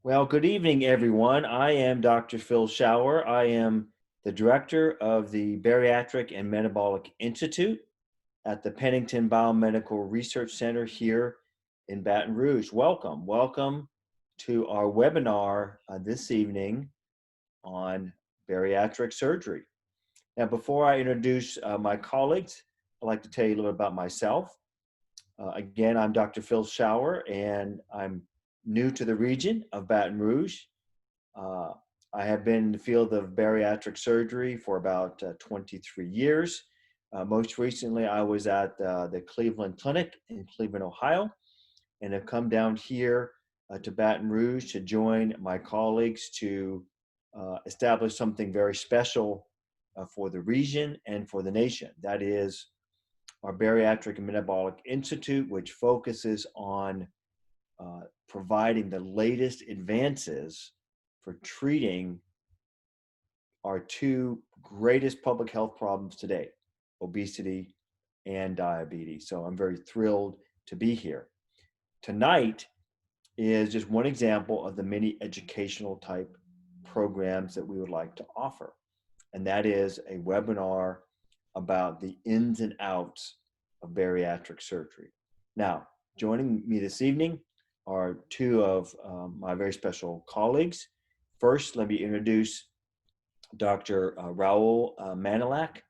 Well, good evening, everyone. I am Dr. Phil Schauer. I am the director of the Bariatric and Metabolic Institute at the Pennington Biomedical Research Center here in Baton Rouge. Welcome to our webinar this evening on bariatric surgery. Now, before I introduce my colleagues, I'd like to tell you a little bit about myself. Again, I'm Dr. Phil Schauer, and I'm new to the region of Baton Rouge. I have been in the field of bariatric surgery for about 23 years. Most recently, I was at the Cleveland Clinic in Cleveland, Ohio, and have come down here to Baton Rouge to join my colleagues to establish something very special for the region and for the nation. That is our Bariatric and Metabolic Institute, which focuses on providing the latest advances for treating our two greatest public health problems today, obesity and diabetes. So I'm very thrilled to be here. Tonight is just one example of the many educational type programs that we would like to offer. And that is a webinar about the ins and outs of bariatric surgery. Now, joining me this evening are two of my very special colleagues. First, let me introduce Dr. Raoul Manalac.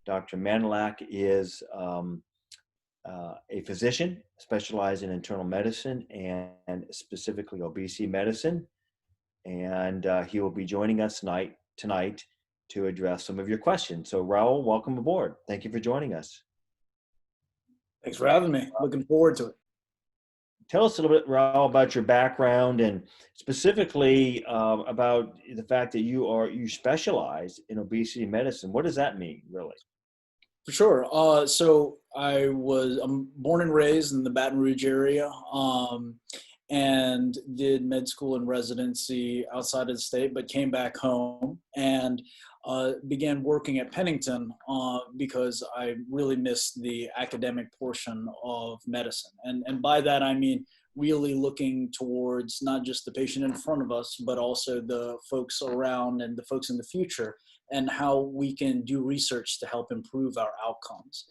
Dr. Manalac is a physician specialized in internal medicine and specifically obesity medicine. And he will be joining us tonight to address some of your questions. So Raoul, welcome aboard. Thank you for joining us. Thanks for having me. Looking forward to it. Tell us a little bit, Raoul, about your background and specifically about the fact that you specialize in obesity medicine. What does that mean, really? For sure. So I'm born and raised in the Baton Rouge area, and did med school and residency outside of the state, but came back home and began working at Pennington because I really missed the academic portion of medicine. And by that, I mean really looking towards not just the patient in front of us, but also the folks around and the folks in the future, and how we can do research to help improve our outcomes.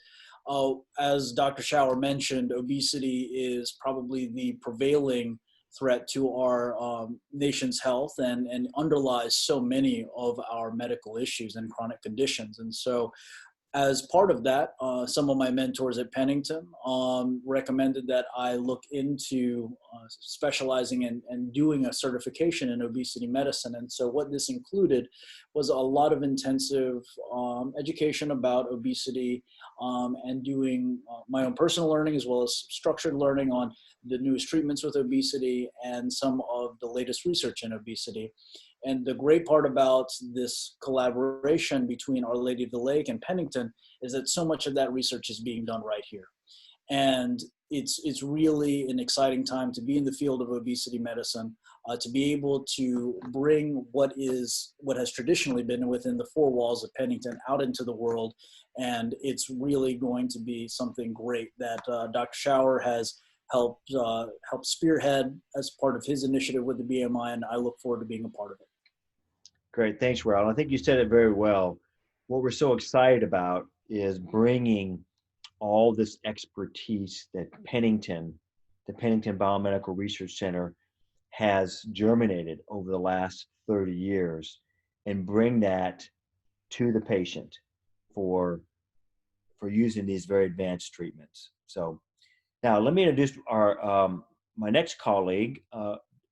As Dr. Schauer mentioned, obesity is probably the prevailing threat to our nation's health and underlies so many of our medical issues and chronic conditions. And so as part of that, some of my mentors at Pennington recommended that I look into specializing and doing a certification in obesity medicine. And so what this included was a lot of intensive education about obesity and doing my own personal learning as well as structured learning on the newest treatments with obesity and some of the latest research in obesity. And the great part about this collaboration between Our Lady of the Lake and Pennington is that so much of that research is being done right here. And it's really an exciting time to be in the field of obesity medicine, to be able to bring what has traditionally been within the four walls of Pennington out into the world. And it's really going to be something great that Dr. Schauer has helped spearhead as part of his initiative with the BMI, and I look forward to being a part of it. Great, thanks, Raoul. I think you said it very well. What we're so excited about is bringing all this expertise that the Pennington Biomedical Research Center has germinated over the last 30 years and bring that to the patient for using these very advanced treatments. So now let me introduce my next colleague,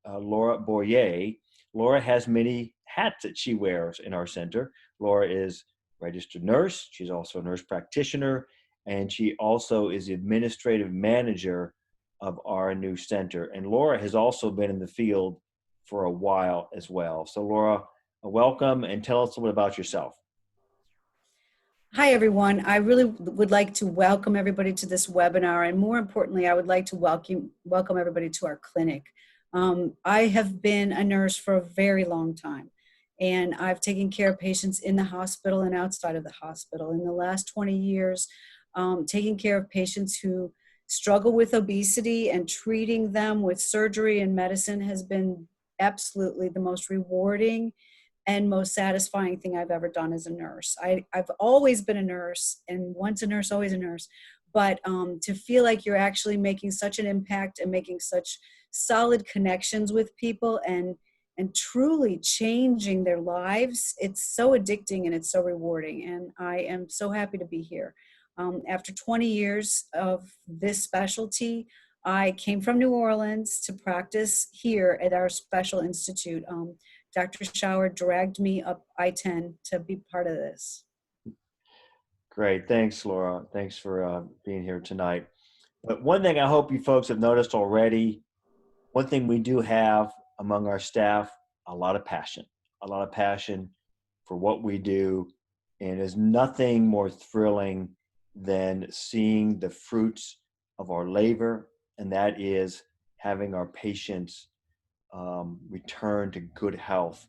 Laura Boyer. Laura has many hats that she wears in our center. Laura is a registered nurse. She's also a nurse practitioner, and she also is the administrative manager of our new center. And Laura has also been in the field for a while as well. So Laura, welcome, and tell us a little bit about yourself. Hi, everyone. I really would like to welcome everybody to this webinar, and more importantly, I would like to welcome everybody to our clinic. I have been a nurse for a very long time, and I've taken care of patients in the hospital and outside of the hospital. In the last 20 years, taking care of patients who struggle with obesity and treating them with surgery and medicine has been absolutely the most rewarding and most satisfying thing I've ever done as a nurse. I've always been a nurse, and once a nurse, always a nurse. But to feel like you're actually making such an impact and making such solid connections with people and truly changing their lives, it's so addicting and it's so rewarding. And I am so happy to be here. After 20 years of this specialty, I came from New Orleans to practice here at our special institute. Dr. Schauer dragged me up I-10 to be part of this. Great. Thanks, Laura. Thanks for being here tonight. But one thing I hope you folks have noticed already, one thing we do have among our staff, a lot of passion for what we do. And there's nothing more thrilling than seeing the fruits of our labor, and that is having our patients return to good health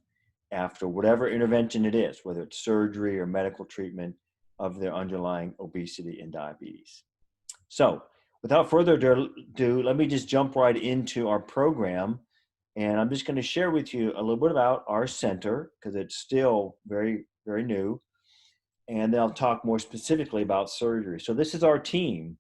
after whatever intervention it is, whether it's surgery or medical treatment of their underlying obesity and diabetes. So without further ado, let me just jump right into our program. And I'm just going to share with you a little bit about our center because it's still very, very new. And then I'll talk more specifically about surgery. So this is our team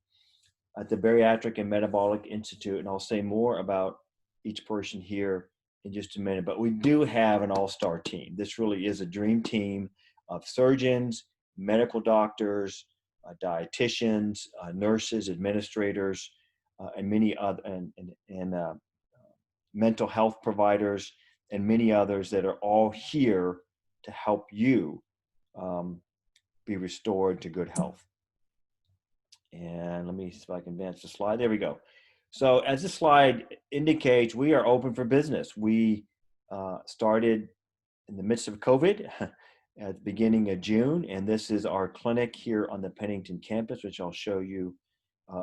at the Bariatric and Metabolic Institute. And I'll say more about each person here in just a minute. But we do have an all-star team. This really is a dream team of surgeons, medical doctors, dietitians, nurses, administrators, and many other and mental health providers, and many others that are all here to help you be restored to good health. And let me see if I can advance the slide. There we go. So as the slide indicates, we are open for business. We started in the midst of COVID at the beginning of June, and this is our clinic here on the Pennington campus, which I'll show you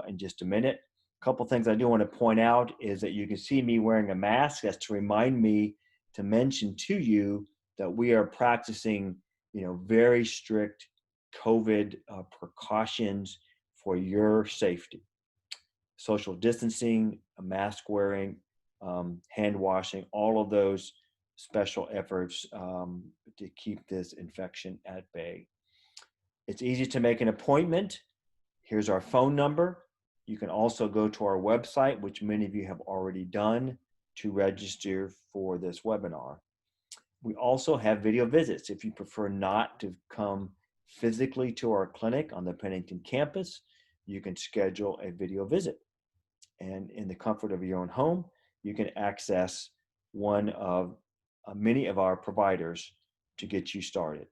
in just a minute. A couple things I do want to point out is that you can see me wearing a mask. That's to remind me to mention to you that we are practicing, very strict COVID precautions for your safety. Social distancing, mask wearing, hand washing, all of those special efforts to keep this infection at bay. It's easy to make an appointment. Here's our phone number. You can also go to our website, which many of you have already done, to register for this webinar. We also have video visits. If you prefer not to come physically to our clinic on the Pennington campus, you can schedule a video visit. And in the comfort of your own home, you can access one of many of our providers to get you started.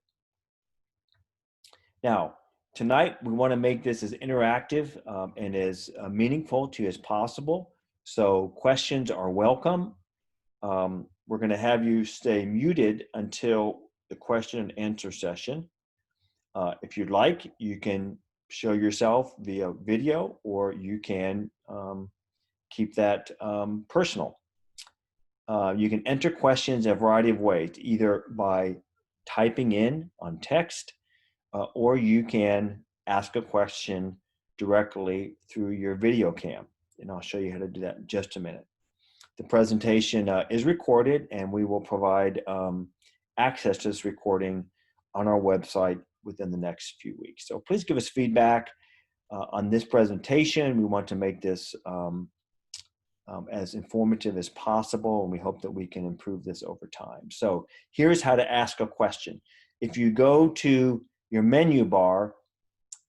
Now, tonight, we want to make this as interactive and as meaningful to you as possible. So questions are welcome. We're going to have you stay muted until the question and answer session. If you'd like, you can show yourself via video, or you can keep that personal. You can enter questions in a variety of ways, either by typing in on text, or you can ask a question directly through your video cam. And I'll show you how to do that in just a minute. The presentation is recorded, and we will provide access to this recording on our website within the next few weeks. So please give us feedback on this presentation. We want to make this as informative as possible, and we hope that we can improve this over time. So here's how to ask a question. If you go to your menu bar,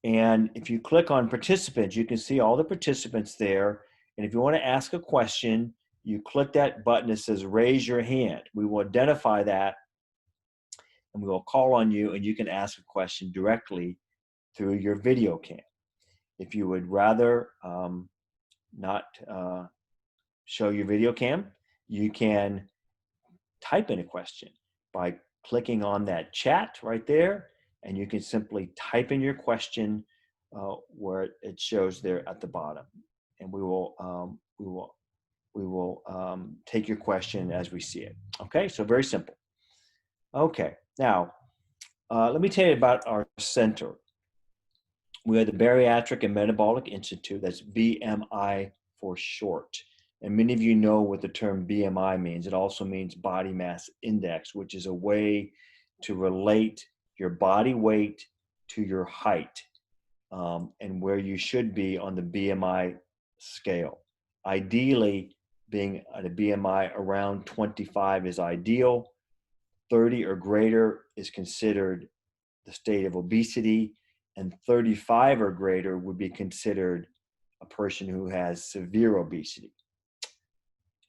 and if you click on participants, you can see all the participants there. And if you want to ask a question, you click that button that says raise your hand. We will identify that, and we will call on you, and you can ask a question directly through your video cam. If you would rather not show your video cam, you can type in a question by clicking on that chat right there, and you can simply type in your question where it shows there at the bottom, and we will take your question as we see it. Okay, so very simple. Okay, now let me tell you about our center. We are the Bariatric and Metabolic Institute, that's BMI for short. And many of you know what the term BMI means. It also means body mass index, which is a way to relate your body weight to your height, and where you should be on the BMI scale. Ideally, being at a BMI around 25 is ideal. 30 or greater is considered the state of obesity, and 35 or greater would be considered a person who has severe obesity.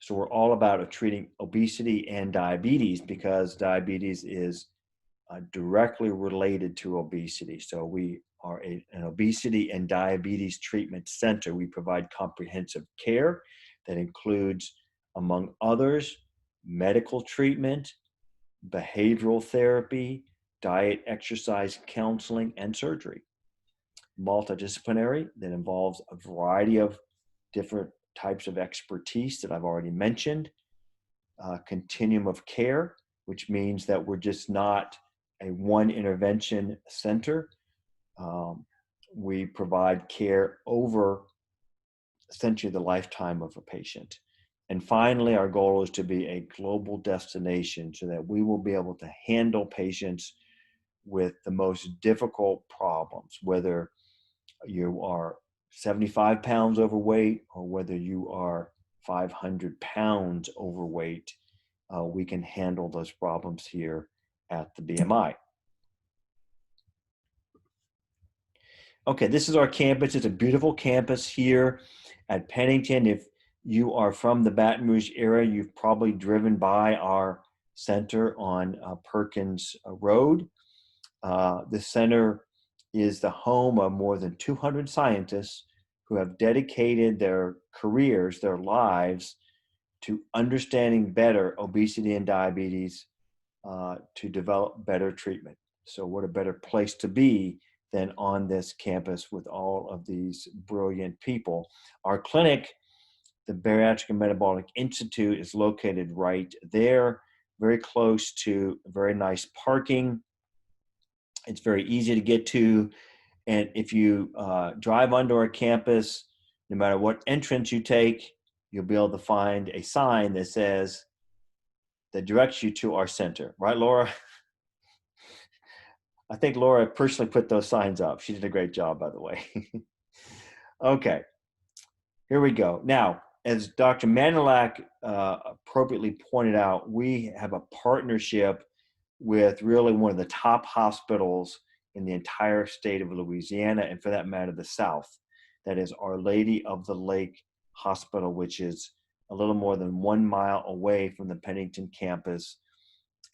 So we're all about treating obesity and diabetes, because diabetes is directly related to obesity. So we are an obesity and diabetes treatment center. We provide comprehensive care that includes, among others, medical treatment, behavioral therapy, diet, exercise, counseling, and surgery. Multidisciplinary, that involves a variety of different types of expertise that I've already mentioned. Continuum of care, which means that we're just not a one intervention center. We provide care over essentially the lifetime of a patient. And finally, our goal is to be a global destination so that we will be able to handle patients with the most difficult problems, whether you are 75 pounds overweight or whether you are 500 pounds overweight. We can handle those problems here at the BMI. Okay, this is our campus. It's a beautiful campus here at Pennington. If you are from the Baton Rouge area, you've probably driven by our center on Perkins Road. The center is the home of more than 200 scientists who have dedicated their careers, their lives, to understanding better obesity and diabetes to develop better treatment. So what a better place to be than on this campus with all of these brilliant people. Our clinic, the Bariatric and Metabolic Institute, is located right there, very close to very nice parking. It's very easy to get to. And if you drive onto our campus, no matter what entrance you take, you'll be able to find a sign that says, that directs you to our center. Right, Laura? I think Laura personally put those signs up. She did a great job, by the way. Okay, here we go. Now, as Dr. Manalac appropriately pointed out, we have a partnership with really one of the top hospitals in the entire state of Louisiana, and for that matter, the South. That is Our Lady of the Lake Hospital, which is a little more than 1 mile away from the Pennington campus.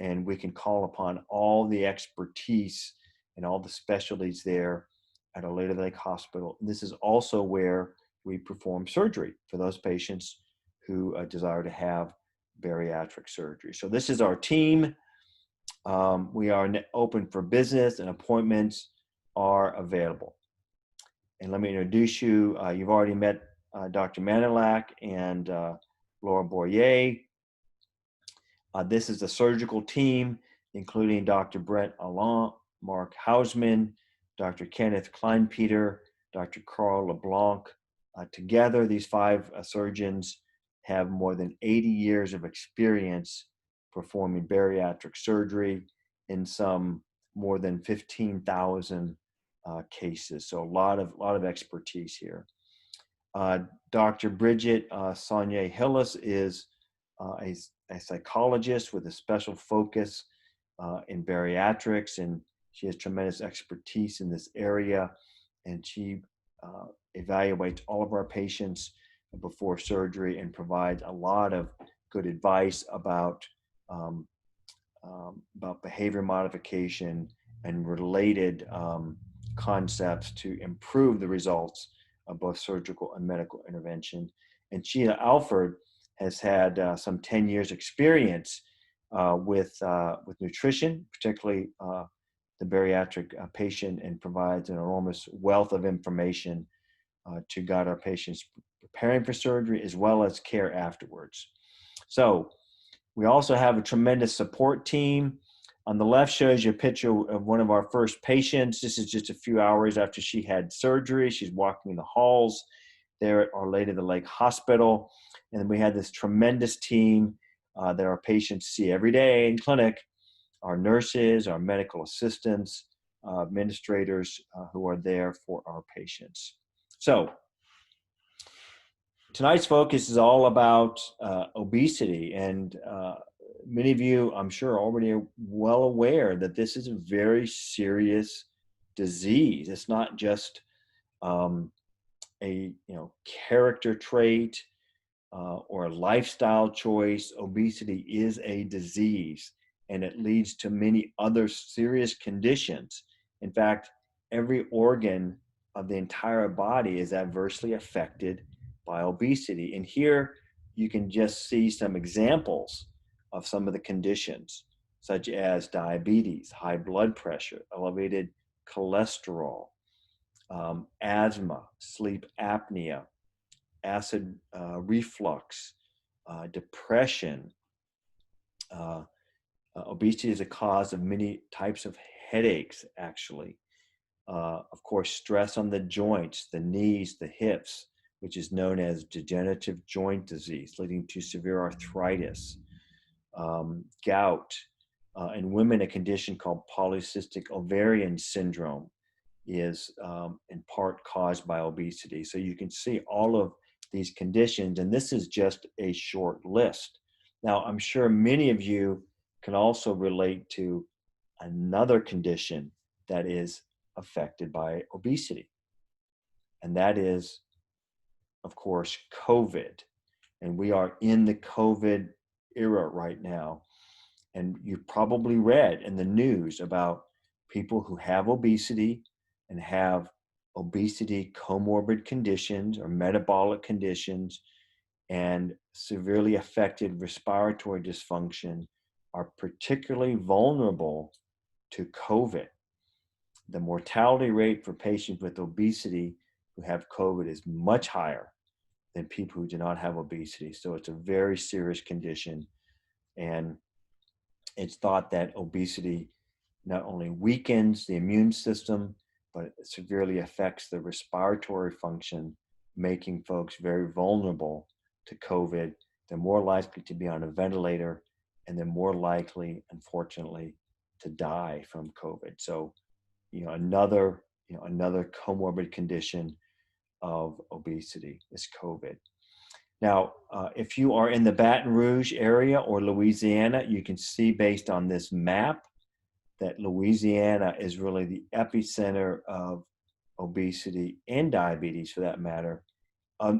And we can call upon all the expertise and all the specialties there at Our Lady of the Lake Hospital. And this is also where we perform surgery for those patients who desire to have bariatric surgery. So this is our team. We are open for business, and appointments are available. And let me introduce you. You've already met Dr. Manalac and Laura Boyer. This is the surgical team, including Dr. Brent Allant, Mark Hausman, Dr. Kenneth Kleinpeter, Dr. Carl LeBlanc. Together, these 5 surgeons have more than 80 years of experience performing bariatric surgery in some more than 15,000 cases. So a lot of expertise here. Dr. Bridget Saunier Hillis is a psychologist with a special focus in bariatrics, and she has tremendous expertise in this area, and she evaluates all of our patients before surgery and provides a lot of good advice about behavior modification and related concepts to improve the results of both surgical and medical intervention. And Sheila Alford has had some 10 years experience with nutrition, particularly the bariatric patient, and provides an enormous wealth of information to guide our patients preparing for surgery as well as care afterwards. So we also have a tremendous support team. On the left shows you a picture of one of our first patients. This is just a few hours after she had surgery. She's walking in the halls. there at Our Lady of the Lake Hospital. And we had this tremendous team that our patients see every day in clinic, our nurses, our medical assistants, administrators who are there for our patients. So tonight's focus is all about obesity, and many of you, I'm sure, already are well aware that this is a very serious disease. It's not just a character trait or a lifestyle choice. Obesity is a disease, and it leads to many other serious conditions. In fact, every organ of the entire body is adversely affected by obesity. And here you can just see some examples of some of the conditions, such as diabetes, high blood pressure, elevated cholesterol, asthma, sleep apnea, acid reflux, depression. Obesity is a cause of many types of headaches, actually. Of course, stress on the joints, the knees, the hips, which is known as degenerative joint disease, leading to severe arthritis, gout, in women, a condition called polycystic ovarian syndrome is in part caused by obesity. So you can see all of these conditions, and this is just a short list. Now, I'm sure many of you can also relate to another condition that is affected by obesity, and that is, of course, COVID. And we are in the COVID era right now. And you've probably read in the news about people who have obesity and have obesity comorbid conditions or metabolic conditions and severely affected respiratory dysfunction are particularly vulnerable to COVID. The mortality rate for patients with obesity who have COVID is much higher than people who do not have obesity. So it's a very serious condition. And it's thought that obesity not only weakens the immune system, but it severely affects the respiratory function, making folks very vulnerable to COVID. They're more likely to be on a ventilator, and they're more likely, unfortunately, to die from COVID. So, another comorbid condition of obesity is COVID. Now, if you are in the Baton Rouge area or Louisiana, you can see based on this map that Louisiana is really the epicenter of obesity and diabetes, for that matter,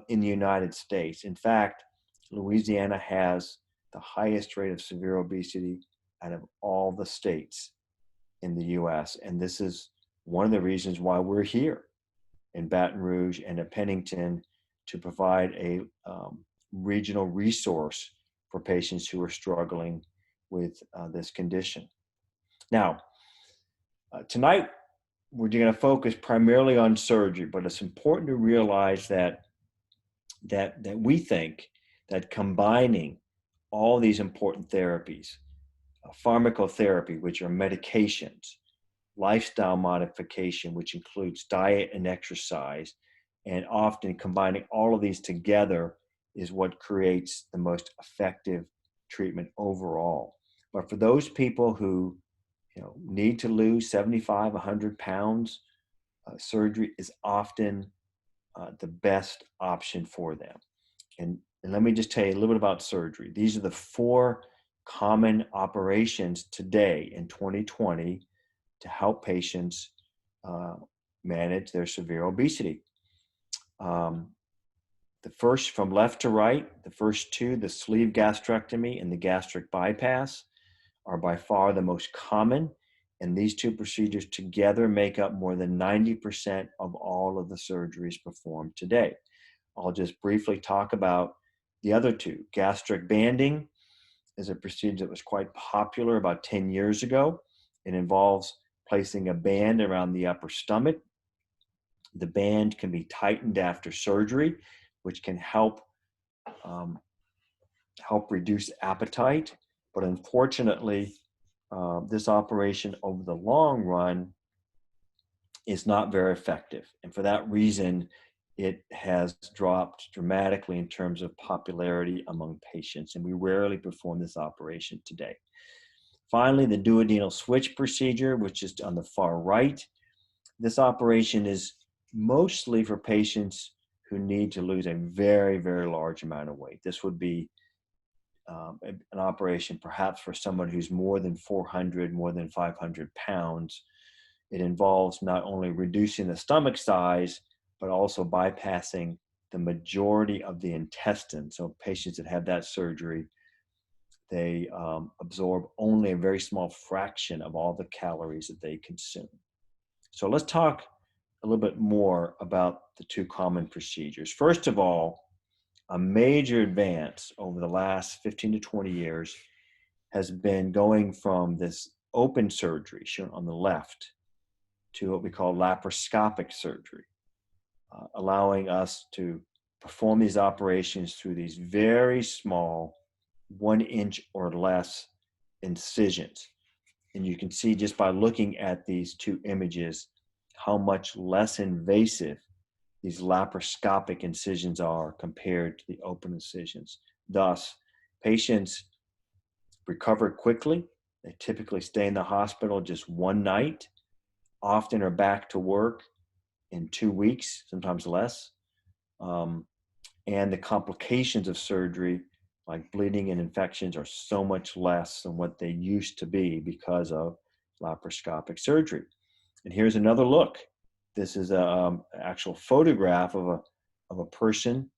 in the United States. In fact, Louisiana has the highest rate of severe obesity out of all the states in the U.S. And this is one of the reasons why we're here in Baton Rouge and at Pennington to provide a regional resource for patients who are struggling with this condition. Now, tonight we're going to focus primarily on surgery, but it's important to realize that we think that combining all these important therapies, pharmacotherapy, which are medications, lifestyle modification, which includes diet and exercise, and often combining all of these together is what creates the most effective treatment overall. But for those people who need to lose 75, 100 pounds, surgery is often the best option for them. And let me just tell you a little bit about surgery. These are the 4 common operations today in 2020 to help patients manage their severe obesity. The first, from left to right, the first 2, the sleeve gastrectomy and the gastric bypass, are by far the most common, and these 2 procedures together make up more than 90% of all of the surgeries performed today. I'll just briefly talk about the other 2. Gastric banding is a procedure that was quite popular about 10 years ago. It involves placing a band around the upper stomach. The band can be tightened after surgery, which can help reduce appetite. But unfortunately, this operation over the long run is not very effective. And for that reason, it has dropped dramatically in terms of popularity among patients, and we rarely perform this operation today. Finally, the duodenal switch procedure, which is on the far right. This operation is mostly for patients who need to lose a very, very large amount of weight. This would be an operation perhaps for someone who's more than 400, more than 500 pounds. It involves not only reducing the stomach size, but also bypassing the majority of the intestine. So patients that have that surgery, they absorb only a very small fraction of all the calories that they consume. So let's talk a little bit more about the two common procedures. First of all, a major advance over the last 15 to 20 years has been going from this open surgery, shown on the left, to what we call laparoscopic surgery, allowing us to perform these operations through these very small 1 inch or less incisions. And you can see just by looking at these two images how much less invasive these laparoscopic incisions are compared to the open incisions. Thus, patients recover quickly. They typically stay in the hospital just one night, often are back to work in 2 weeks, sometimes less. And the complications of surgery, like bleeding and infections, are so much less than what they used to be because of laparoscopic surgery. And here's another look. This is an actual photograph of a person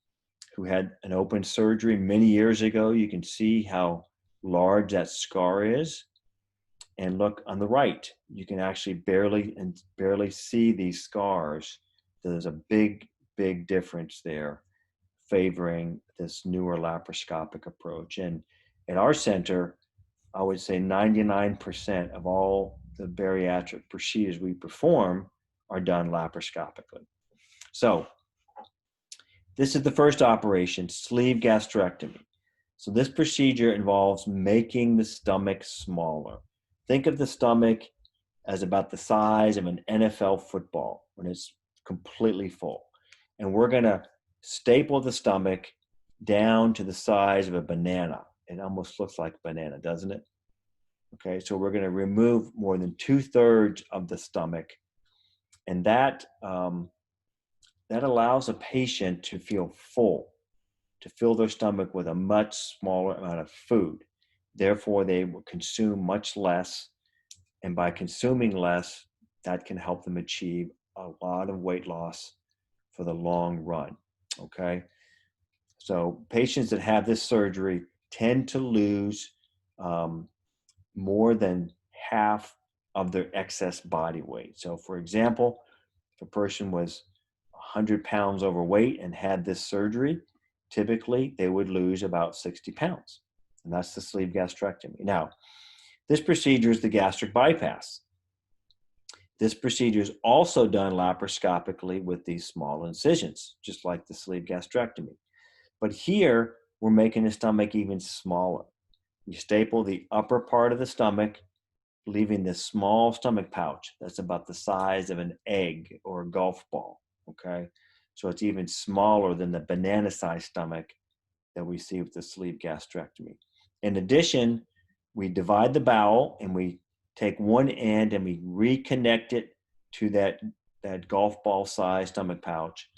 who had an open surgery many years ago. You can see how large that scar is. And look on the right, you can actually barely see these scars. There's a big, big difference there, favoring this newer laparoscopic approach. And at our center, I would say 99% of all the bariatric procedures we perform are done laparoscopically. So this is the first operation, sleeve gastrectomy. So this procedure involves making the stomach smaller. Think of the stomach as about the size of an NFL football when it's completely full. And we're going to staple the stomach down to the size of a banana. It almost looks like a banana, doesn't it? Okay, so we're going to remove more than 2/3 of the stomach. And that allows a patient to feel full, to fill their stomach with a much smaller amount of food. Therefore, they will consume much less. And by consuming less, that can help them achieve a lot of weight loss for the long run. Okay. So patients that have this surgery tend to lose more than half of their excess body weight. So for example, if a person was 100 pounds overweight and had this surgery, typically they would lose about 60 pounds. And that's the sleeve gastrectomy. Now, this procedure is the gastric bypass. This procedure is also done laparoscopically with these small incisions, just like the sleeve gastrectomy. But here, we're making the stomach even smaller. We staple the upper part of the stomach, leaving this small stomach pouch that's about the size of an egg or a golf ball, okay? So it's even smaller than the banana-sized stomach that we see with the sleeve gastrectomy. In addition, we divide the bowel and we take one end and we reconnect it to that golf ball sized stomach pouch.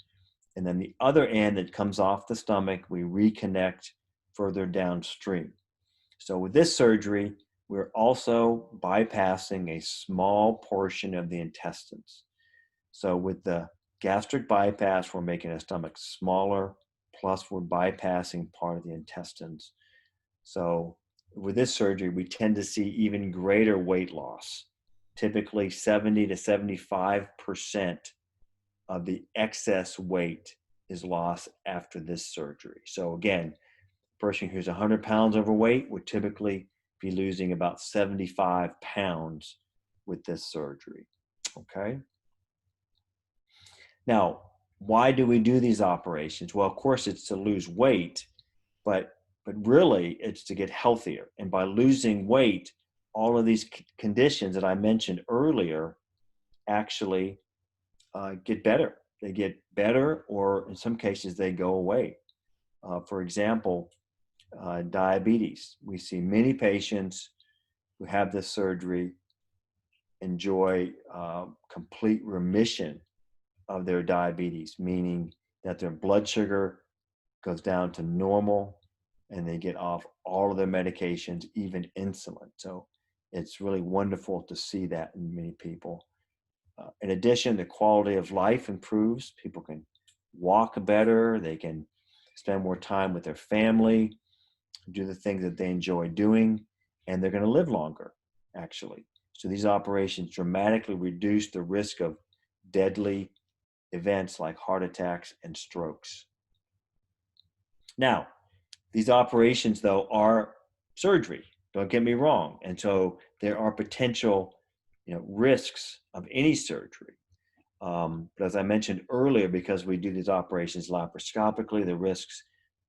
And then the other end that comes off the stomach, we reconnect further downstream. So with this surgery, we're also bypassing a small portion of the intestines. So with the gastric bypass, we're making a stomach smaller, plus we're bypassing part of the intestines. So with this surgery, we tend to see even greater weight loss. Typically 70 to 75% of the excess weight is lost after this surgery. So again, a person who's 100 pounds overweight would typically be losing about 75 pounds with this surgery, okay? Now, why do we do these operations? Well, of course, it's to lose weight, but really it's to get healthier. And by losing weight, all of these conditions that I mentioned earlier actually get better. they get better, or in some cases they go away. For example, diabetes. We see many patients who have this surgery enjoy complete remission of their diabetes, meaning that their blood sugar goes down to normal and they get off all of their medications, even insulin. So it's really wonderful to see that in many people. In addition, the quality of life improves. People can walk better, they can spend more time with their family, do the things that they enjoy doing, and they're going to live longer, actually. So these operations dramatically reduce the risk of deadly events like heart attacks and strokes. Now, these operations, though, are surgery. Don't get me wrong. And so there are potential, risks of any surgery. But as I mentioned earlier, because we do these operations laparoscopically, the risks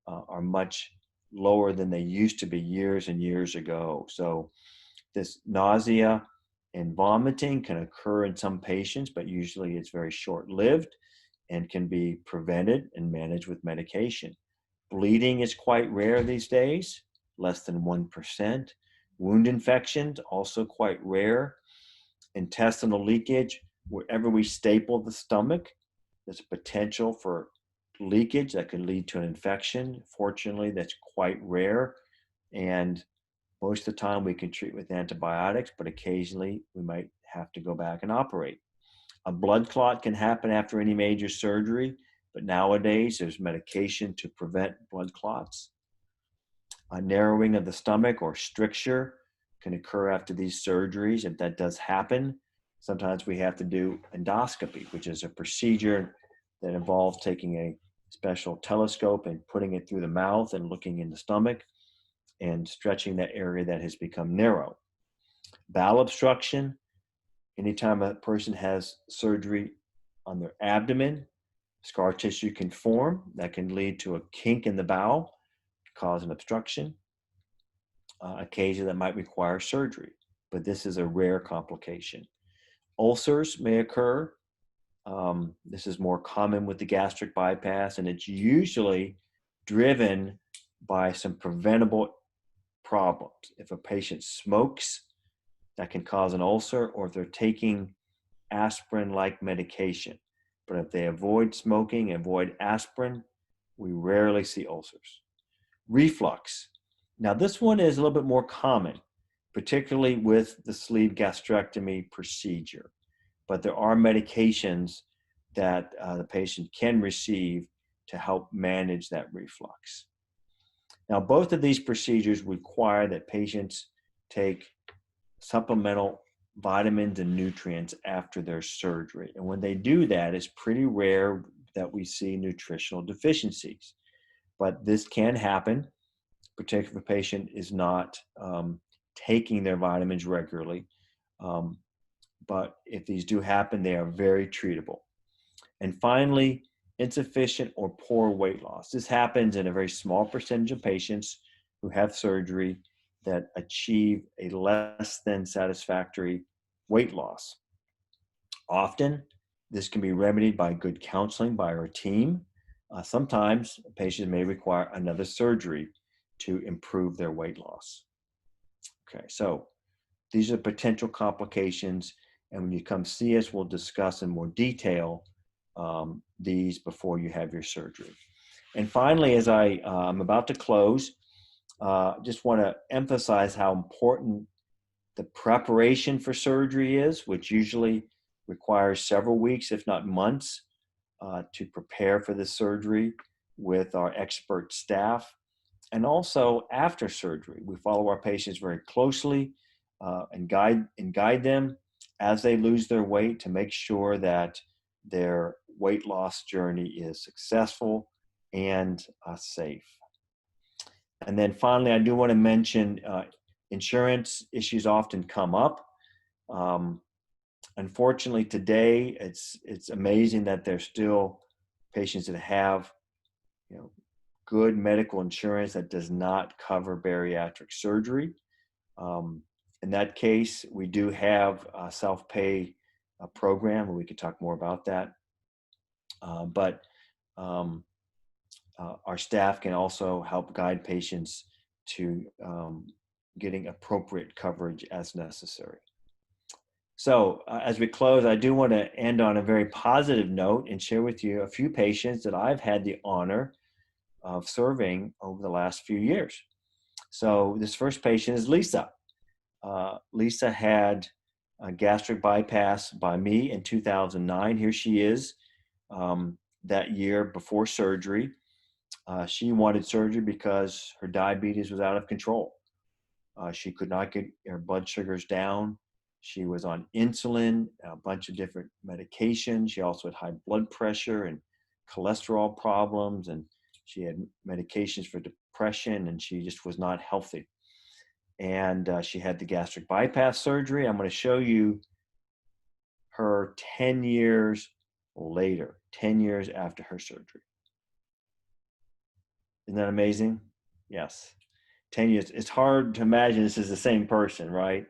are much lower than they used to be years and years ago. So this nausea and vomiting can occur in some patients, but usually it's very short-lived and can be prevented and managed with medication. Bleeding is quite rare these days, less than 1%. Wound infections, also quite rare. Intestinal leakage, wherever we staple the stomach, there's a potential for leakage that could lead to an infection. Fortunately, that's quite rare. And most of the time we can treat with antibiotics, but occasionally we might have to go back and operate. A blood clot can happen after any major surgery, but nowadays there's medication to prevent blood clots. A narrowing of the stomach or stricture can occur after these surgeries. If that does happen, sometimes we have to do endoscopy, which is a procedure that involves taking a special telescope and putting it through the mouth and looking in the stomach and stretching that area that has become narrow. Bowel obstruction, anytime a person has surgery on their abdomen, scar tissue can form that can lead to a kink in the bowel, cause an obstruction. Occasionally that might require surgery, but this is a rare complication. Ulcers may occur. This is more common with the gastric bypass, and it's usually driven by some preventable problems. If a patient smokes, that can cause an ulcer, or if they're taking aspirin-like medication. But if they avoid smoking, avoid aspirin, we rarely see ulcers. Reflux. Now, this one is a little bit more common, particularly with the sleeve gastrectomy procedure. But there are medications that the patient can receive to help manage that reflux. Now, both of these procedures require that patients take supplemental vitamins and nutrients after their surgery. And when they do that, it's pretty rare that we see nutritional deficiencies. But this can happen, particularly if a patient is not taking their vitamins regularly. But if these do happen, they are very treatable. And finally, insufficient or poor weight loss. This happens in a very small percentage of patients who have surgery that achieve a less than satisfactory weight loss. Often, this can be remedied by good counseling by our team. Sometimes patients may require another surgery to improve their weight loss. Okay, so these are potential complications, and when you come see us, we'll discuss in more detail these before you have your surgery. And finally, as I'm about to close, just want to emphasize how important the preparation for surgery is, which usually requires several weeks, if not months, to prepare for the surgery with our expert staff. And also after surgery, we follow our patients very closely and guide them as they lose their weight to make sure that their weight loss journey is successful and safe. And then finally, I do want to mention insurance issues often come up. Unfortunately, today it's amazing that there's still patients that have good medical insurance that does not cover bariatric surgery. In that case, we do have a self-pay program, and we could talk more about that. but our staff can also help guide patients to getting appropriate coverage as necessary. So as we close, I do want to end on a very positive note and share with you a few patients that I've had the honor of serving over the last few years. So this first patient is Lisa. Lisa had a gastric bypass by me in 2009. Here she is that year before surgery. She wanted surgery because her diabetes was out of control. She could not get her blood sugars down. She was on insulin, a bunch of different medications. She also had high blood pressure and cholesterol problems, and she had medications for depression, and she just was not healthy. And she had the gastric bypass surgery. I'm going to show you her 10 years later, 10 years after her surgery. Isn't that amazing? Yes. 10 years. It's hard to imagine this is the same person, right?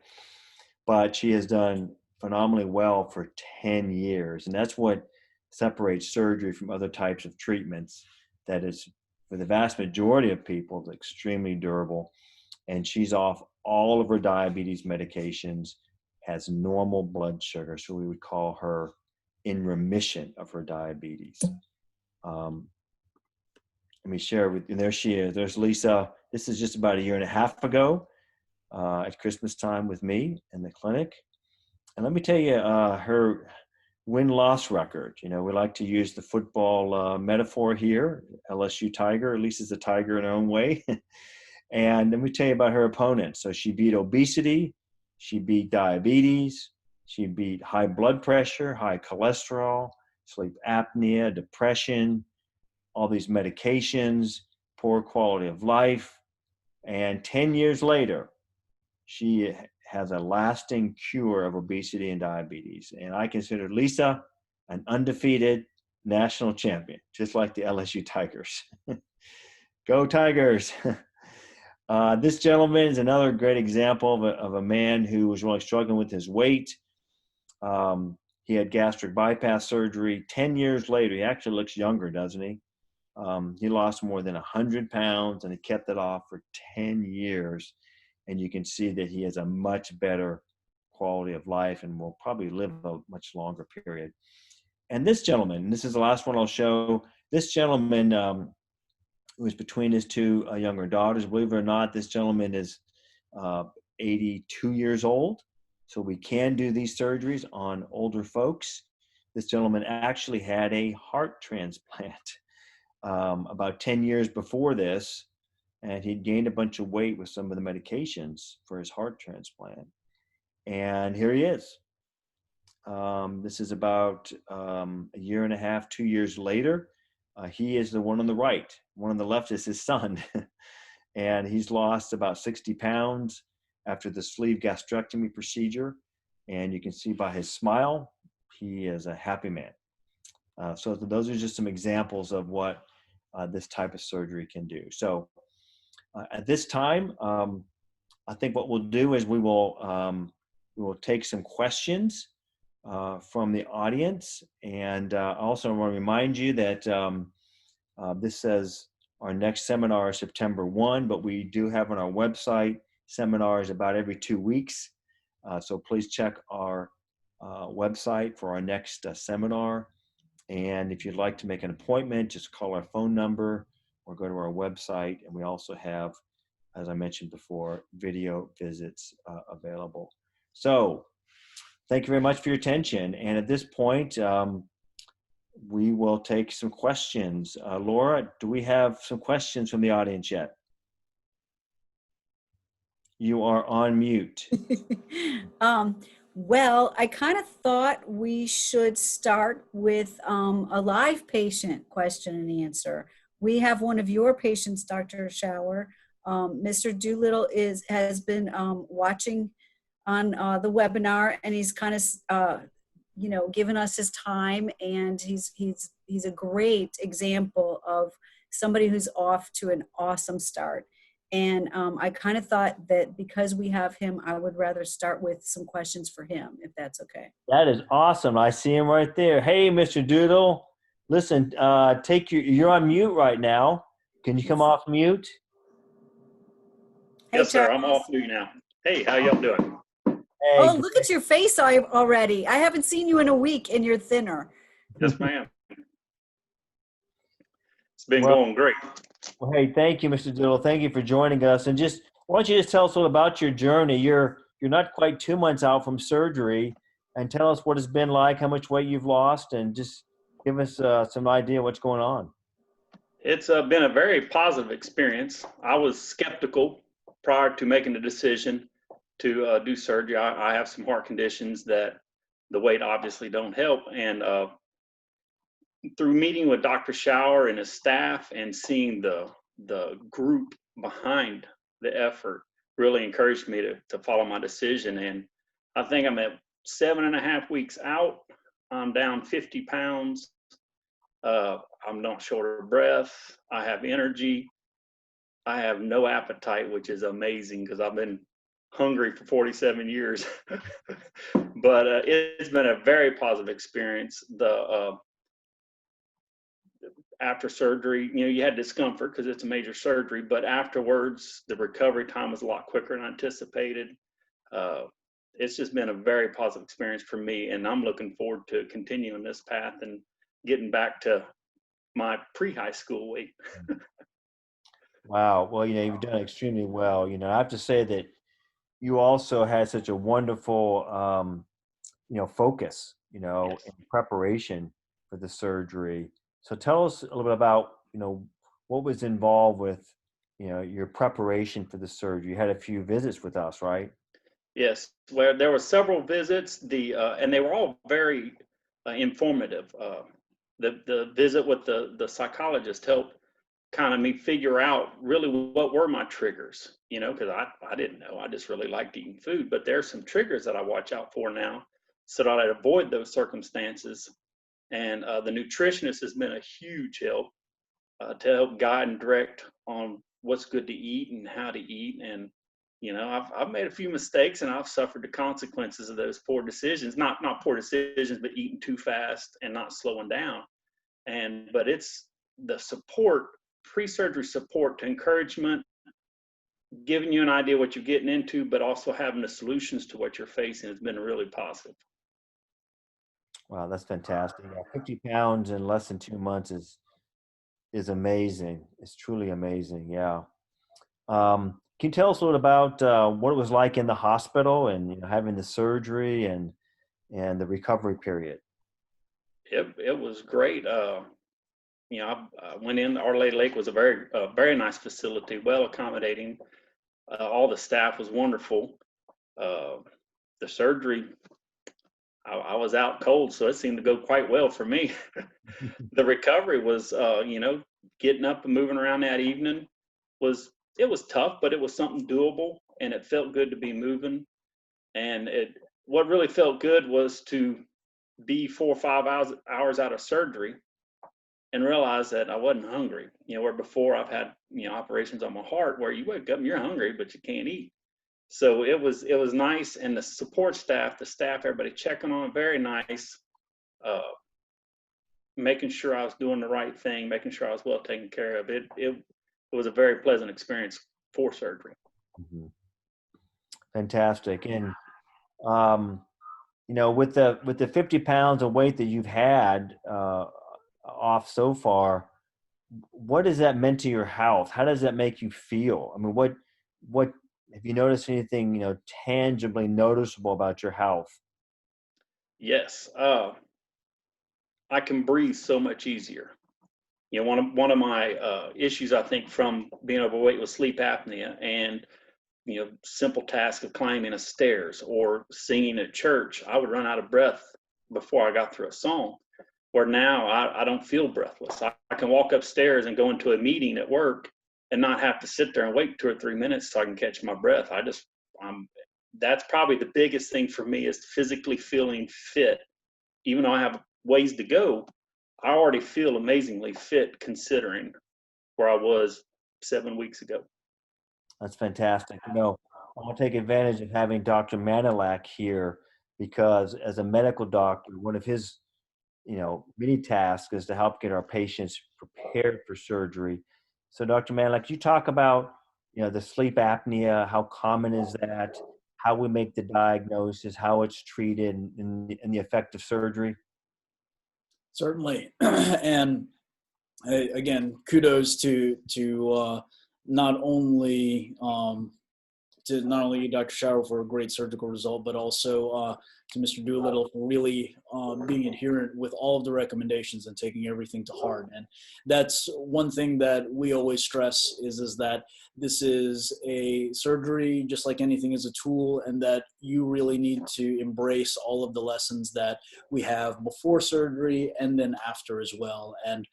But she has done phenomenally well for 10 years. And that's what separates surgery from other types of treatments. That is, for the vast majority of people, it's extremely durable. And she's off all of her diabetes medications, has normal blood sugar. So we would call her in remission of her diabetes. Let me share with you. There she is. There's Lisa. This is just about a year and a half ago at Christmas time with me in the clinic. And let me tell you her win-loss record. You know, we like to use the football metaphor here. LSU Tiger, at least is a tiger in her own way. And let me tell you about her opponents. So she beat obesity, she beat diabetes, she beat high blood pressure, high cholesterol, sleep apnea, depression, all these medications, poor quality of life. And 10 years later, she has a lasting cure of obesity and diabetes. And I consider Lisa an undefeated national champion, just like the LSU Tigers. Go Tigers. This gentleman is another great example of a man who was really struggling with his weight. He had gastric bypass surgery. 10 years later, he actually looks younger, doesn't he? He lost more than 100 pounds, and he kept it off for 10 years. And you can see that he has a much better quality of life and will probably live a much longer period. And this gentleman, this is the last one I'll show. This gentleman was between his two younger daughters. Believe it or not, this gentleman is 82 years old. So we can do these surgeries on older folks. This gentleman actually had a heart transplant about 10 years before this, and he'd gained a bunch of weight with some of the medications for his heart transplant. And here he is. This is about a year and a half, 2 years later. He is the one on the right. One on the left is his son. And he's lost about 60 pounds after the sleeve gastrectomy procedure. And you can see by his smile, he is a happy man. So those are just some examples of what this type of surgery can do. So at this time, I think what we'll do is we will take some questions from the audience. And also I want to remind you that this says our next seminar is September 1, but we do have on our website seminars about every 2 weeks. So please check our website for our next seminar. And if you'd like to make an appointment, just call our phone number or go to our website. And we also have, as I mentioned before, video visits available. So thank you very much for your attention. And at this point, we will take some questions. Laura, do we have some questions from the audience yet? You are on mute. Well, I kind of thought we should start with a live patient question and answer. We have one of your patients, Dr. Schauer. Mr. Doolittle has been watching on the webinar, and he's kind of given us his time, and he's a great example of somebody who's off to an awesome start. And I kind of thought that because we have him, I would rather start with some questions for him, if that's okay. That is awesome. I see him right there. Hey, Mr. Doodle. Listen, you're on mute right now. Can you come off mute? Hey, Yes, sir. Charles. I'm off mute now. Hey, how y'all doing? Hey, Oh, look at your face already. I haven't seen you in a week and you're thinner. Yes, ma'am. It's been well, going great. well, hey, thank you, Mr. Diddle. Thank you for joining us. And why don't you just tell us a little about your journey? You're not quite 2 months out from surgery, and tell us what it's been like, how much weight you've lost, and just give us some idea what's going on. It's been a very positive experience. I was skeptical prior to making the decision to do surgery. I have some heart conditions that the weight obviously don't help. And through meeting with Dr. Schauer and his staff and seeing the group behind the effort really encouraged me to follow my decision. And I think I'm at 7.5 weeks out. I'm down 50 pounds. I'm not short of breath. I have energy. I have no appetite, which is amazing because I've been hungry for 47 years. But it's been a very positive experience. After surgery, you had discomfort because it's a major surgery, but afterwards, the recovery time was a lot quicker than anticipated. It's just been a very positive experience for me, and I'm looking forward to continuing this path and getting back to my pre-high school weight. Wow. Well, you've done extremely well. I have to say that you also had such a wonderful, focus, Yes. in preparation for the surgery. So tell us a little bit about, what was involved with, your preparation for the surgery. You had a few visits with us, right? Yes, where there were several visits, and they were all very informative. The visit with the psychologist helped kind of me figure out really what were my triggers, because I didn't know. I just really liked eating food, but there's some triggers that I watch out for now so that I avoid those circumstances. And the nutritionist has been a huge help to help guide and direct on what's good to eat and how to eat. And I've made a few mistakes and I've suffered the consequences of those poor decisions. Not poor decisions, but eating too fast and not slowing down. But it's the support, pre-surgery support to encouragement, giving you an idea what you're getting into, but also having the solutions to what you're facing has been really positive. Wow, that's fantastic. Yeah, 50 pounds in less than 2 months is amazing. It's truly amazing. Yeah. Can you tell us a little about what it was like in the hospital and having the surgery and the recovery period? It was great. I went in. Our Lady Lake was a very nice facility, well accommodating. All the staff was wonderful. The surgery, I was out cold, so it seemed to go quite well for me. The recovery was, getting up and moving around that evening it was tough, but it was something doable, and it felt good to be moving. And what really felt good was to be 4 or 5 hours out of surgery and realize that I wasn't hungry. Where before I've had operations on my heart where you wake up and you're hungry, but you can't eat. So it was nice, and the support staff, everybody checking on it, very nice. Making sure I was doing the right thing, making sure I was well taken care of. It was a very pleasant experience for surgery. Mhm. Fantastic. And with the 50 pounds of weight that you've had off so far, what has that meant to your health? How does that make you feel? I mean, what have you noticed anything tangibly noticeable about your health? Yes, I can breathe so much easier. One of my issues, I think, from being overweight was sleep apnea, and simple task of climbing a stairs or singing at church, I would run out of breath before I got through a song. Where now I don't feel breathless. I can walk upstairs and go into a meeting at work and not have to sit there and wait 2 or 3 minutes so I can catch my breath. That's probably the biggest thing for me, is physically feeling fit. Even though I have ways to go, I already feel amazingly fit considering where I was 7 weeks ago. That's fantastic. I'll take advantage of having Dr. Manalac here because as a medical doctor, one of his many tasks is to help get our patients prepared for surgery. So Dr. Manalac, you talk about, the sleep apnea, how common is that, how we make the diagnosis, how it's treated, and the effect of surgery? Certainly. And again, kudos not only Dr. Schauer for a great surgical result, but also to Mr. Doolittle for really being adherent with all of the recommendations and taking everything to heart. And that's one thing that we always stress is that this is a surgery, just like anything is a tool, and that you really need to embrace all of the lessons that we have before surgery and then after as well. And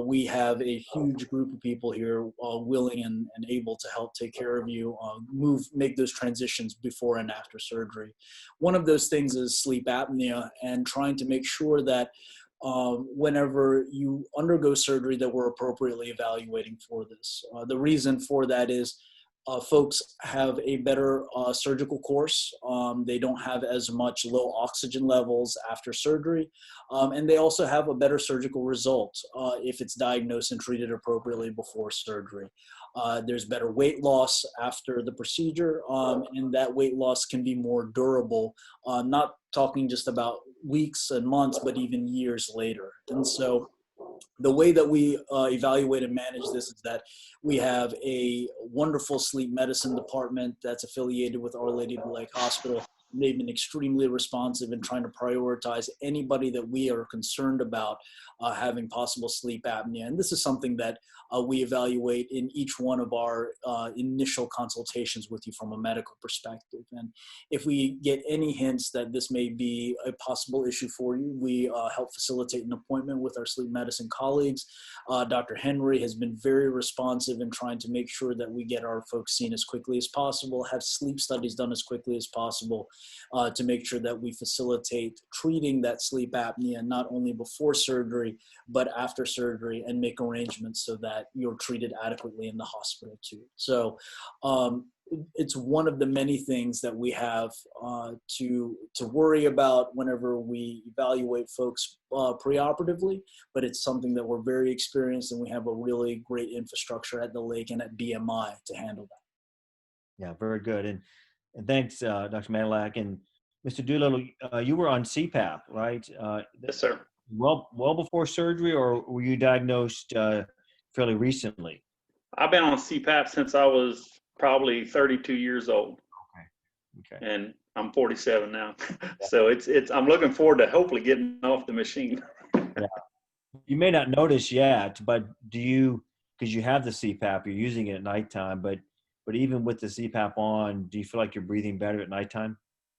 we have a huge group of people here willing and able to help take care of you, make those transitions before and after surgery. One of those things is sleep apnea, and trying to make sure that whenever you undergo surgery that we're appropriately evaluating for this. The reason for that is folks have a better surgical course. They don't have as much low oxygen levels after surgery. And they also have a better surgical result if it's diagnosed and treated appropriately before surgery. There's better weight loss after the procedure, and that weight loss can be more durable, not talking just about weeks and months, but even years later. And so the way that we evaluate and manage this is that we have a wonderful sleep medicine department that's affiliated with Our Lady of the Lake Hospital. They've been extremely responsive in trying to prioritize anybody that we are concerned about having possible sleep apnea. And this is something that we evaluate in each one of our initial consultations with you from a medical perspective. And if we get any hints that this may be a possible issue for you, we help facilitate an appointment with our sleep medicine colleagues. Dr. Henry has been very responsive in trying to make sure that we get our folks seen as quickly as possible, have sleep studies done as quickly as possible, to make sure that we facilitate treating that sleep apnea not only before surgery, but after surgery, and make arrangements so that you're treated adequately in the hospital too. So it's one of the many things that we have to worry about whenever we evaluate folks preoperatively, but it's something that we're very experienced, and we have a really great infrastructure at the Lake and at BMI to handle that. Yeah, very good. And thanks, Dr. Manalac. And Mr. Doolittle, you were on CPAP, right? Yes, sir. Well before surgery, or were you diagnosed fairly recently? I've been on CPAP since I was probably 32 years old. Okay. And I'm 47 now. So I'm looking forward to hopefully getting off the machine. Yeah. You may not notice yet, but because you have the CPAP, you're using it at nighttime, but even with the CPAP on, do you feel like you're breathing better at nighttime?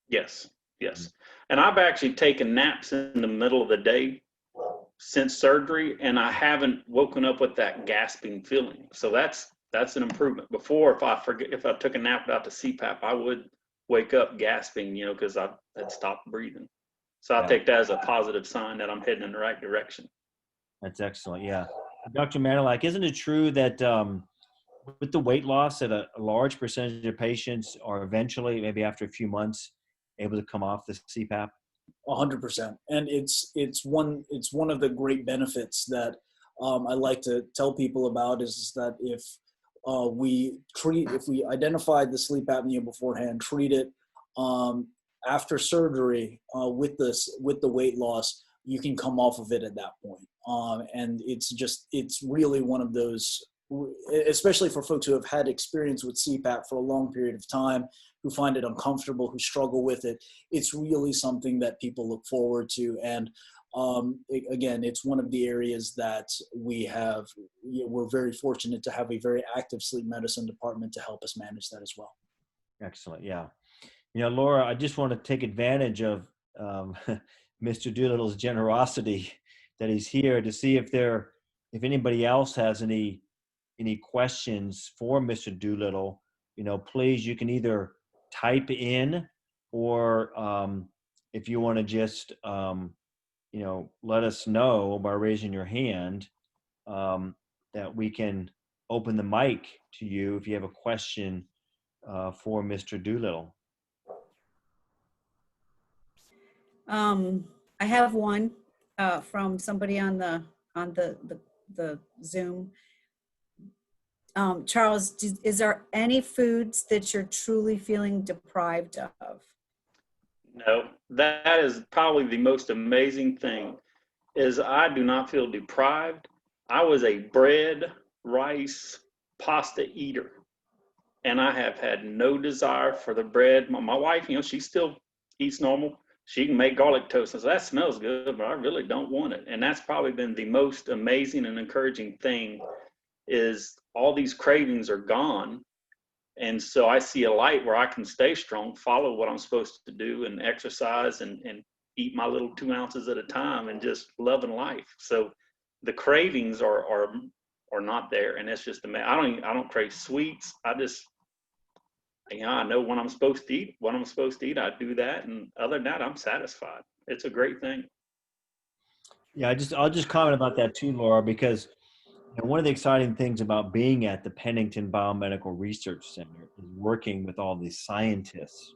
Yes. And I've actually taken naps in the middle of the day since surgery, and I haven't woken up with that gasping feeling. So that's an improvement. Before, if I took a nap without the CPAP, I would wake up gasping, because I had stopped breathing. So I take that as a positive sign that I'm heading in the right direction. That's excellent. Yeah. Dr. Manalac, isn't it true that with the weight loss that a large percentage of patients are eventually, maybe after a few months, able to come off the CPAP? 100%. And it's one of the great benefits that I like to tell people about is that if we identify the sleep apnea beforehand, treat it after surgery with the weight loss, you can come off of it at that point. And it's really one of those, especially for folks who have had experience with CPAP for a long period of time, who find it uncomfortable, who struggle with it. It's really something that people look forward to. And again, it's one of the areas that we're very fortunate to have a very active sleep medicine department to help us manage that as well. Excellent. Yeah. Laura, I just want to take advantage of Mr. Doolittle's generosity that he's here to see if anybody else has any questions for Mr. Doolittle. Please, you can either type in, or if you want to just let us know by raising your hand, that we can open the mic to you if you have a question for Mr. Doolittle. I have one. from somebody on the Zoom. Charles, is there any foods that you're truly feeling deprived of? No, that is probably the most amazing thing is I do not feel deprived. I was a bread, rice, pasta eater, and I have had no desire for the bread. My wife, she still eats normal. She can make garlic toast and says, that smells good, but I really don't want it. And that's probably been the most amazing and encouraging thing is all these cravings are gone. And so I see a light where I can stay strong, follow what I'm supposed to do and exercise and eat my little 2 ounces at a time and just loving life. So the cravings are not there. And it's just amazing. I don't crave sweets. I know when I'm supposed to eat, I do that. And other than that, I'm satisfied. It's a great thing. Yeah, I'll just comment about that too, Laura, because one of the exciting things about being at the Pennington Biomedical Research Center is working with all these scientists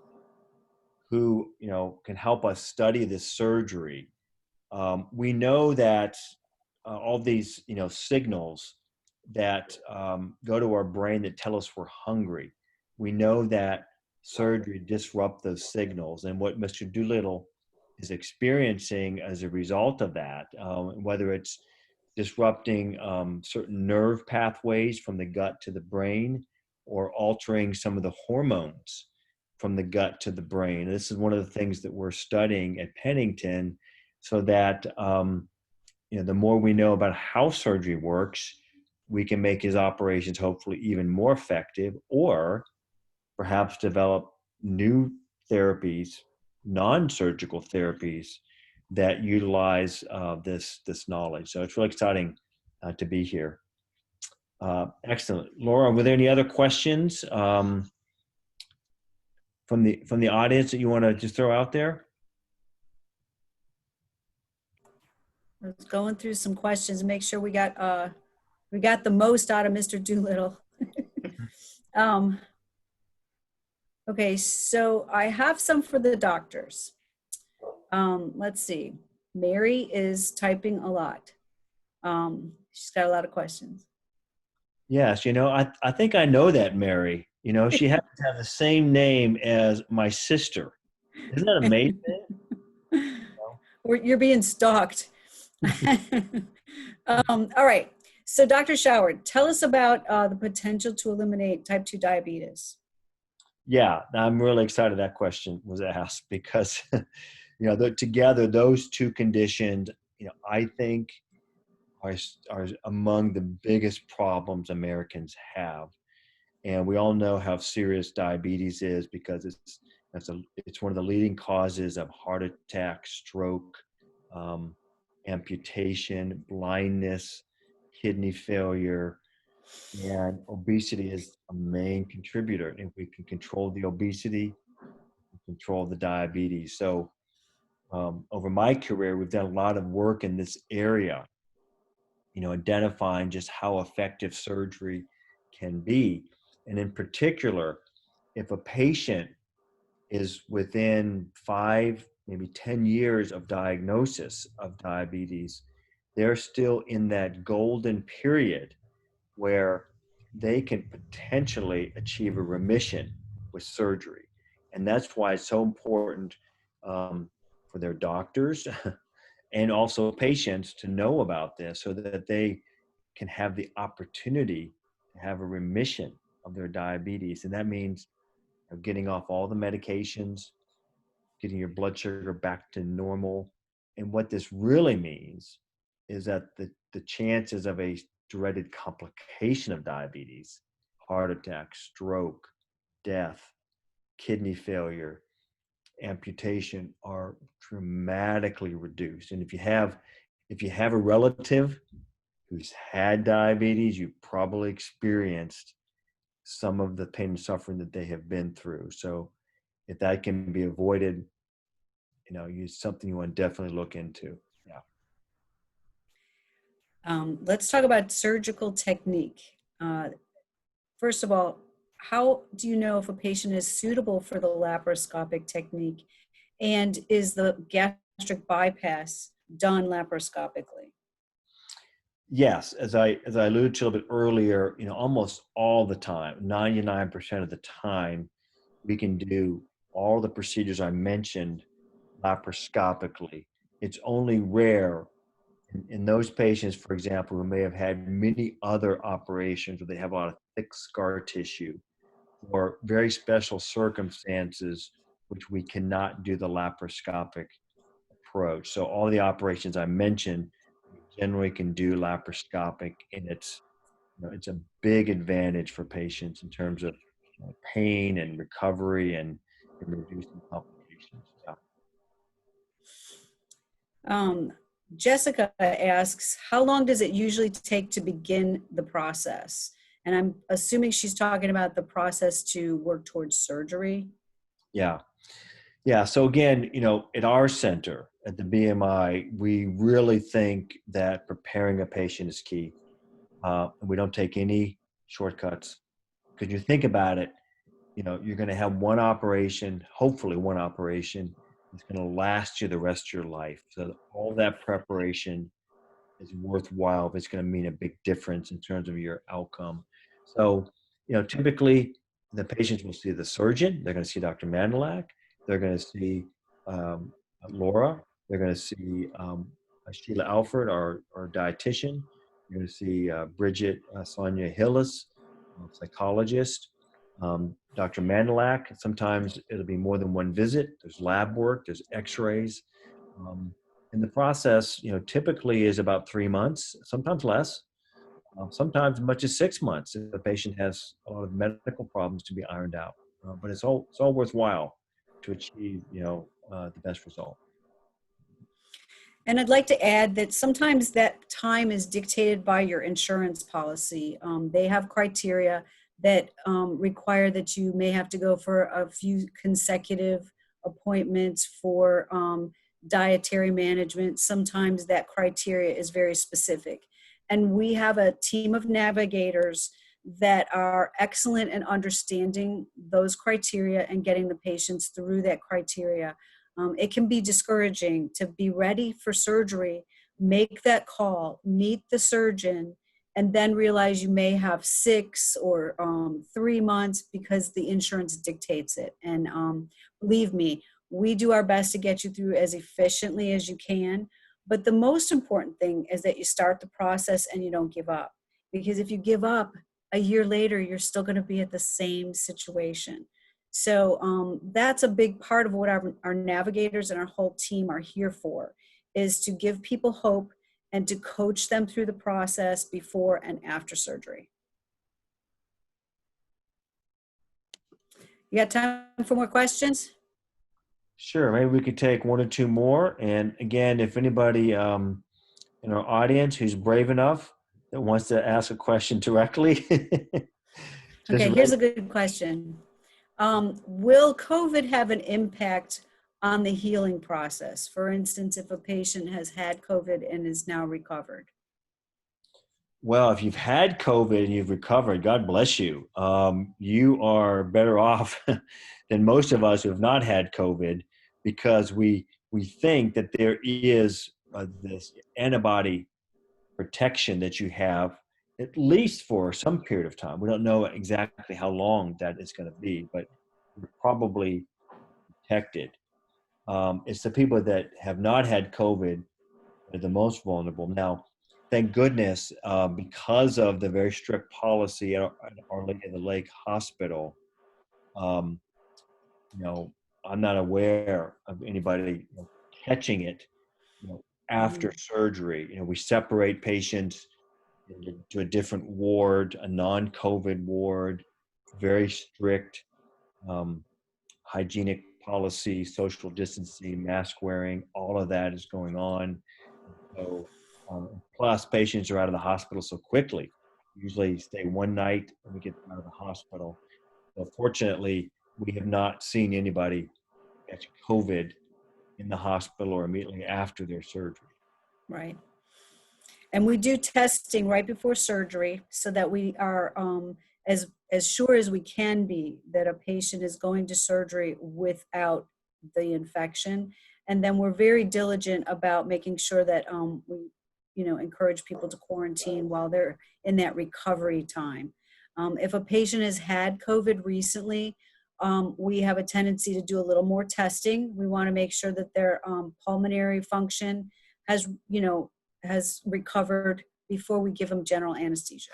who, can help us study this surgery. We know that all these, signals that go to our brain that tell us we're hungry. We know that surgery disrupts those signals, and what Mr. Doolittle is experiencing as a result of that, whether it's disrupting certain nerve pathways from the gut to the brain or altering some of the hormones from the gut to the brain. This is one of the things that we're studying at Pennington so that the more we know about how surgery works, we can make his operations hopefully even more effective, or perhaps develop new therapies, non-surgical therapies that utilize this knowledge. So it's really exciting to be here. Excellent, Laura. Were there any other questions from the audience that you want to just throw out there? I was going through some questions, make sure we got the most out of Mr. Doolittle. Okay, so I have some for the doctors. Let's see. Mary is typing a lot. She's got a lot of questions. Yes, I think I know that Mary. She happens to have the same name as my sister. Isn't that amazing? You're being stalked. All right. So Dr. Schauer, tell us about the potential to eliminate type 2 diabetes. Yeah, I'm really excited that question was asked because, together those two conditions, I think are among the biggest problems Americans have. And we all know how serious diabetes is because it's one of the leading causes of heart attack, stroke, amputation, blindness, kidney failure, and obesity is a main contributor. If we can control the obesity, we control the diabetes. So over my career, we've done a lot of work in this area, identifying just how effective surgery can be. And in particular, if a patient is within 5, maybe 10 years of diagnosis of diabetes, they're still in that golden period where they can potentially achieve a remission with surgery. And that's why it's so important for their doctors and also patients to know about this so that they can have the opportunity to have a remission of their diabetes. And that means getting off all the medications, getting your blood sugar back to normal. And what this really means is that the chances of a dreaded complication of diabetes, heart attack, stroke, death, kidney failure, amputation are dramatically reduced. And if you have a relative who's had diabetes, you probably experienced some of the pain and suffering that they have been through. So if that can be avoided, it's something you want to definitely look into. Yeah. Let's talk about surgical technique. First of all, how do you know if a patient is suitable for the laparoscopic technique? And is the gastric bypass done laparoscopically? Yes, as I alluded to a little bit earlier, almost all the time, 99% of the time, we can do all the procedures I mentioned laparoscopically. It's only rare in those patients, for example, who may have had many other operations where they have a lot of thick scar tissue or very special circumstances, which we cannot do the laparoscopic approach. So all the operations I mentioned, we generally can do laparoscopic, and it's a big advantage for patients in terms of pain and recovery and reducing complications. Yeah. Jessica asks, how long does it usually take to begin the process? And I'm assuming she's talking about the process to work towards surgery. Yeah. Yeah. So again, at our center at the BMI, we really think that preparing a patient is key. We don't take any shortcuts, because you think about it, you're going to have one operation, hopefully one operation that's going to last you the rest of your life. So all that preparation is worthwhile if it's going to mean a big difference in terms of your outcome. So, typically the patients will see the surgeon. They're going to see Dr. Manalac. They're going to see Laura. They're going to see Sheila Alford, our dietitian. You're going to see Bridget Sonia Hillis, psychologist. Dr. Manalac, sometimes it'll be more than one visit. There's lab work, there's x-rays. And the process, typically is about 3 months, sometimes less, sometimes as much as 6 months if the patient has a lot of medical problems to be ironed out. But it's all worthwhile to achieve, the best result. And I'd like to add that sometimes that time is dictated by your insurance policy. They have criteria that require that you may have to go for a few consecutive appointments for dietary management. Sometimes that criteria is very specific. And we have a team of navigators that are excellent in understanding those criteria and getting the patients through that criteria. It can be discouraging to be ready for surgery, make that call, meet the surgeon, and then realize you may have 6 or 3 months because the insurance dictates it. And believe me, we do our best to get you through as efficiently as you can. But the most important thing is that you start the process and you don't give up. Because if you give up, a year later, you're still going to be at the same situation. So that's a big part of what our navigators and our whole team are here for, is to give people hope and to coach them through the process before and after surgery. You got time for more questions? Sure. Maybe we could take 1 or 2 more. And again, if anybody in our audience who's brave enough that wants to ask a question directly. Okay, here's a good question. Will COVID have an impact on the healing process? For instance, if a patient has had COVID and is now recovered? Well, if you've had COVID and you've recovered, God bless you. You are better off than most of us who have not had COVID, because we think that there is this antibody protection that you have, at least for some period of time. We don't know exactly how long that is going to be, but you're probably protected. It's the people that have not had COVID that are the most vulnerable. Now, thank goodness, because of the very strict policy at Our Lady of the Lake Hospital, I'm not aware of anybody catching it, after surgery. We separate patients to a different ward, a non-COVID ward, very strict hygienic policy, social distancing, mask wearing, all of that is going on. So, plus patients are out of the hospital so quickly. Usually stay 1 night and we get them out of the hospital. So fortunately, we have not seen anybody catch COVID in the hospital or immediately after their surgery. Right. And we do testing right before surgery so that we are as sure as we can be that a patient is going to surgery without the infection. And then we're very diligent about making sure that we, encourage people to quarantine while they're in that recovery time. If a patient has had COVID recently, we have a tendency to do a little more testing. We want to make sure that their pulmonary function has recovered before we give them general anesthesia.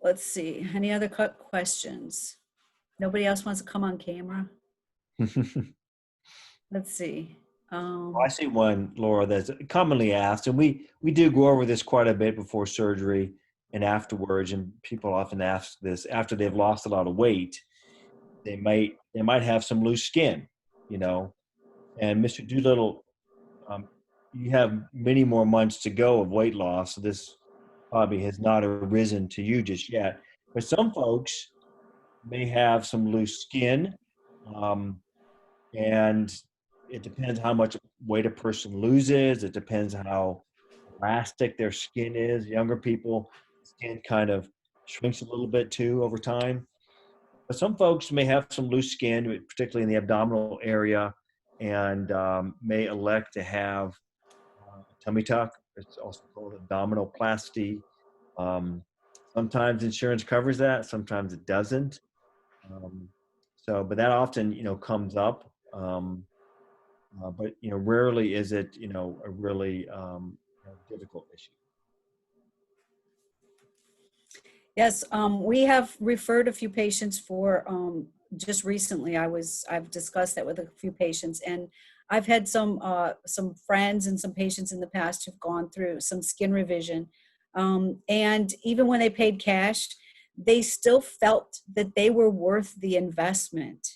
Let's see, any other questions? Nobody else wants to come on camera? Let's see. I see one, Laura, that's commonly asked, and we do go over this quite a bit before surgery and afterwards, and people often ask this after they've lost a lot of weight. They might have some loose skin, and Mr. Doolittle, you have many more months to go of weight loss, so this probably has not arisen to you just yet. But some folks may have some loose skin, and it depends how much weight a person loses. It depends how elastic their skin is. Younger people, skin kind of shrinks a little bit too over time. But some folks may have some loose skin, particularly in the abdominal area, and may elect to have tummy tuck. It's also called abdominoplasty. Sometimes insurance covers that, sometimes it doesn't. But that often, comes up. But rarely is it, a really difficult issue. Yes, we have referred a few patients for just recently. I've discussed that with a few patients, and I've had some friends and some patients in the past who've gone through some skin revision, and even when they paid cash, they still felt that they were worth the investment.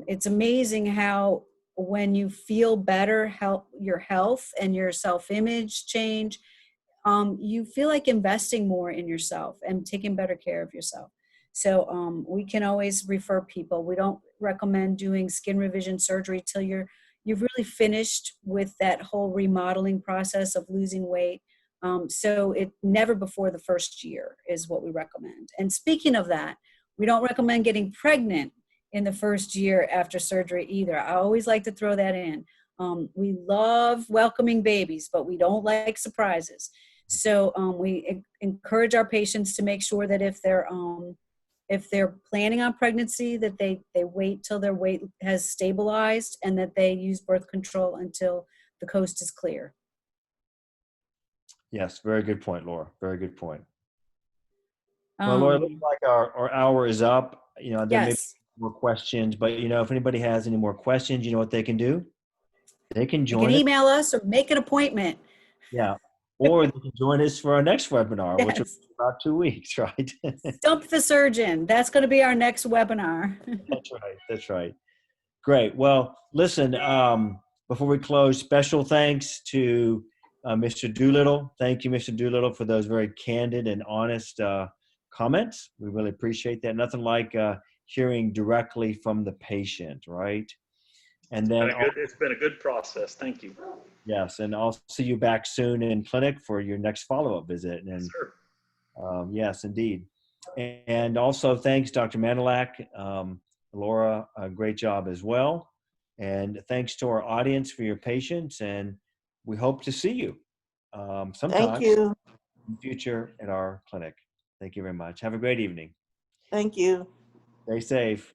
It's amazing how when you feel better, your health and your self-image change, you feel like investing more in yourself and taking better care of yourself. So we can always refer people. We don't recommend doing skin revision surgery till you've really finished with that whole remodeling process of losing weight. So it never before the first year is what we recommend. And speaking of that, we don't recommend getting pregnant in the first year after surgery either. I always like to throw that in. We love welcoming babies, but we don't like surprises. So we encourage our patients to make sure that if they're planning on pregnancy, that they wait till their weight has stabilized and that they use birth control until the coast is clear. Yes, very good point, Laura. Very good point. Well, Laura, it looks like our hour is up. There may be more questions, but if anybody has any more questions, you know what they can do? They can join. They can email us or make an appointment. Yeah. Or they can join us for our next webinar, which will be about 2 weeks, right? Stump the Surgeon. That's going to be our next webinar. That's right. That's right. Great. Well, listen, before we close, special thanks to Mr. Doolittle. Thank you, Mr. Doolittle, for those very candid and honest comments. We really appreciate that. Nothing like hearing directly from the patient, right? And then it's been a good process. Thank you. Yes, and I'll see you back soon in clinic for your next follow-up visit. And Sure. Yes, indeed. And also thanks, Dr. Manalac. Laura, a great job as well. And thanks to our audience for your patience. And we hope to see you sometime in the future at our clinic. Thank you very much. Have a great evening. Thank you. Stay safe.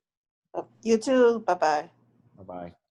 You too. Bye-bye. Bye-bye.